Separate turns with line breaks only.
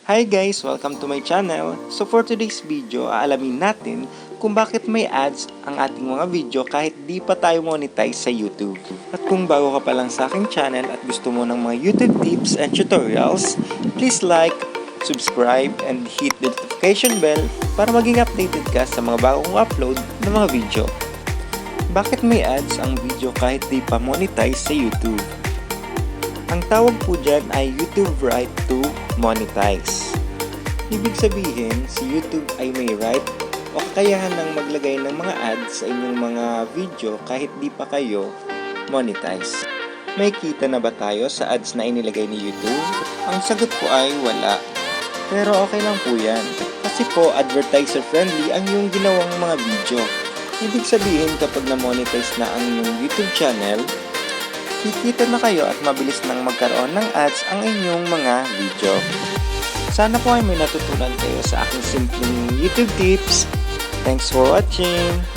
Hi guys! Welcome to my channel. So for today's video, aalamin natin kung bakit may ads ang ating mga video kahit di pa tayo monetize sa YouTube. At kung bago ka pa lang sa aking channel at gusto mo ng mga YouTube tips and tutorials, please like, subscribe, and hit the notification bell para maging updated ka sa mga bagong upload ng mga video. Bakit may ads ang video kahit di pa monetize sa YouTube? Ang tawag po dyan ay YouTube right to monetize. Ibig sabihin, si YouTube ay may right o kakayahan ng maglagay ng mga ads sa inyong mga video kahit di pa kayo monetize. May kita na ba tayo sa ads na inilagay ni YouTube? Ang sagot po ay wala. Pero okay lang po yan. Kasi po advertiser friendly ang yung ginawang mga video. Ibig sabihin kapag na-monetize na ang inyong YouTube channel, kikita na kayo at mabilis nang magkaroon ng ads ang inyong mga video. Sana po ay may natutunan kayo sa aking simpleng YouTube tips. Thanks for watching!